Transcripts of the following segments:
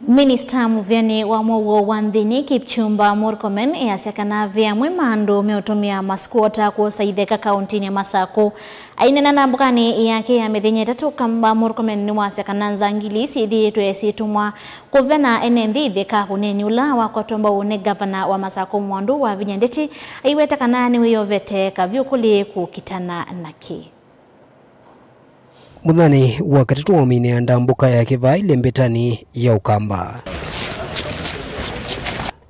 Minister Muvyani wa Mwogo Wanthini Kipchumba Murkomen yasekana vya mwimandu meutumia maskuota kusaidheka kauntini ya Masako. Ainena na mbukani yake ya medhenye tatu kamba Murkomen ni wasekana nzangili sithi tuesitumwa kuvena enendi dheka kunenyula wakotomba une gavana wa Masako Mwandu wa Vinyandeti aiweta kanani wiyovete kavyukuli kukitana naki. Muthani wakati tuomine andambuka ya kivai lembetani ya Ukamba.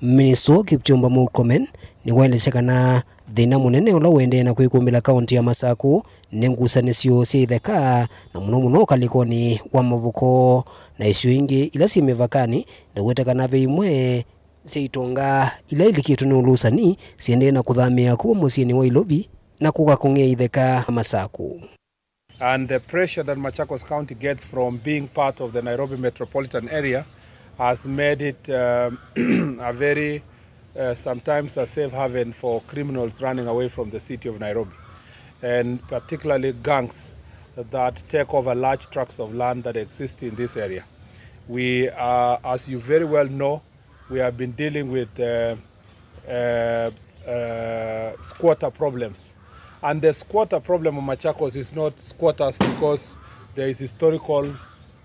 Minister Kipchumba Murkomen ni waelezekana thina munene ula wende na kuikumbila kaunti ya Masako nengusanisio siitheka na muno kalikoni wa mavuko na isio ingi ila simevakani na wetekana veimwe seitonga ila ilikitu ni ulusani siende na kuthamia kuwa musini wa Ilobi na kukakungia itheka Masako. And the pressure that Machakos County gets from being part of the Nairobi metropolitan area has made it a very, sometimes a safe haven for criminals running away from the city of Nairobi. And particularly gangs that take over large tracts of land that exist in this area. We are, as you very well know, we have been dealing with squatter problems. And the squatter problem of Machakos is not squatters because there is historical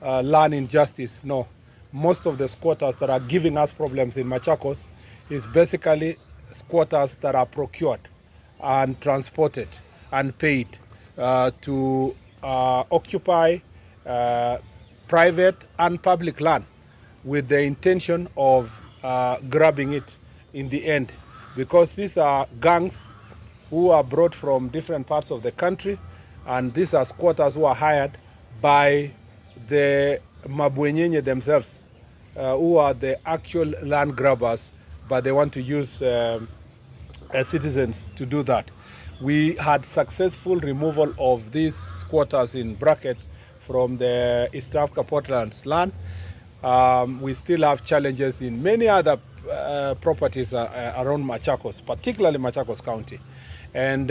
land injustice. No. Most of the squatters that are giving us problems in Machakos is basically squatters that are procured and transported and paid to occupy private and public land with the intention of grabbing it in the end. Because these are gangs who are brought from different parts of the country, and these are squatters who are hired by the Mabwenyenye themselves, who are the actual land grabbers, but they want to use citizens to do that. We had successful removal of these squatters in bracket from the East Africa Portland's land. We still have challenges in many other properties around Machakos, particularly Machakos County. And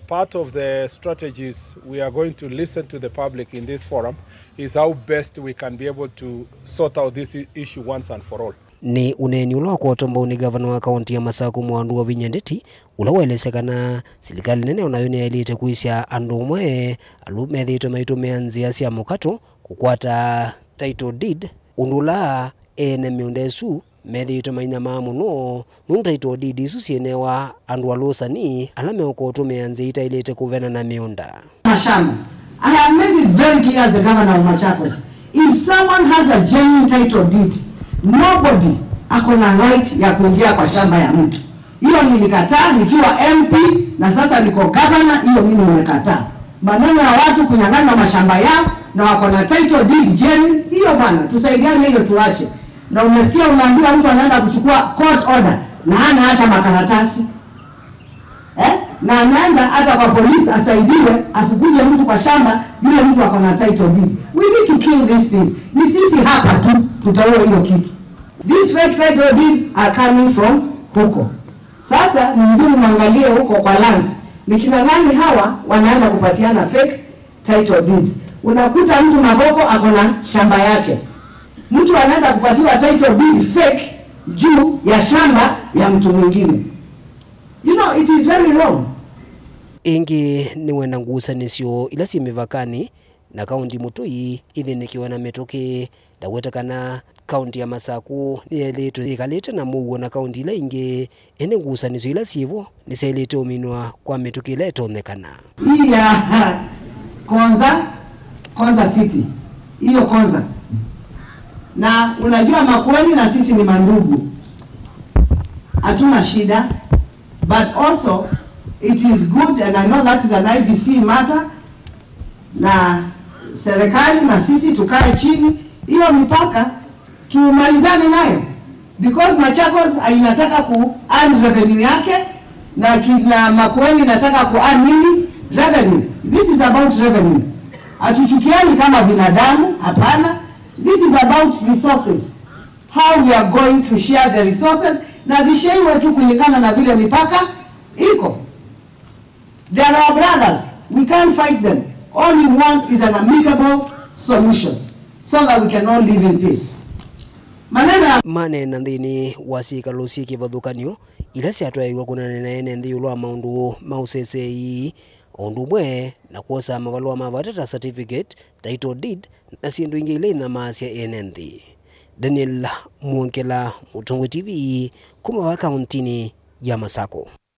part of the strategies we are going to listen to the public in this forum is how best we can be able to sort out this issue once and for all. Ni uneni ula kwa otomba ni gavana wa kaunti ya Masako Mwandu wa Vinyandeti ula waelezekana serikali nene unayoni elite kuisya andu mwe alumethito maitume anzia sia mukato kukwata title deed undula ene miundesu methito mainyama muno nuntaito deed isu sienewa andu alosani alame ukotume anzita ilete kuvena na miunda. Mashamba, I have made it very clear as the governor of Machakos, if someone has a genuine title deed, nobody akona right ya kuingia kwa shamba ya mtu. Hiyo nilikataa nikiwa MP na sasa niko governor, hiyo mimi nimekataa. Maneno ya watu kunyang'anya mashamba yao na wakona title deed genuine, hiyo bana tusaidiane hiyo tuache. Na unasikia unaambiwa mtu anaenda kuchukua court order na hana hata makaratasi. Na anaenda hata kwa polisi asaidiwe afukuze mtu kwa shamba yule mtu akona title deed. We need to kill these things. Ni sisi hapa tu tutaua hiyo kitu. These fake title deeds are coming from huko. Sasa ni vizuri muangalie huko kwa lands. Ni kina nani hawa wanaenda kupatiana fake title deeds. Unakuta mtu Mavoko akona shamba yake. Mtu anaenda kupatiwa title deed fake juu ya shamba ya mtu mwingine. You know, it is very wrong. Ingi ni wena ngusanisio ila simevakani na kaunti Mutui nikiwa na metoke da wetakana kaunti ya Masako ni eleto ikaleta na muwo na kaunti ila ingi ene ngusanisio ila sivo ni selete ominwa kwa metoke ila etonekana. Hii ya Konza City. Hiyo Konza. Na unajua Makueni na sisi ni mandugu. Hatuna shida. But also it is good, and I know that is an IBC matter, na serikali na sisi tukae chini hiyo mipaka tumalizane nayo, because Machakos inataka ku earn revenue yake na kila Makueni nataka ku earn nini revenue. This is about revenue. Atuchukiani kama binadamu, hapana. This is about resources, how we are going to share the resources na zishewe tu kulingana na vile mipaka iko. They are our brothers. We can't fight them. All we want is an amicable solution so that we can all live in peace. Sasa manena nthini wa ciikalo cia kivathukanio ila ciatwaiwa kunanena ene nthi ulwa maundu mausesei undu umwe na kuosa mavalua ma vata ta certificate, title deed na sindu ingi ile na maasya ene nthi. Daniel Muonkela, Mutongo TV, kuma wa kauntini ya Masako.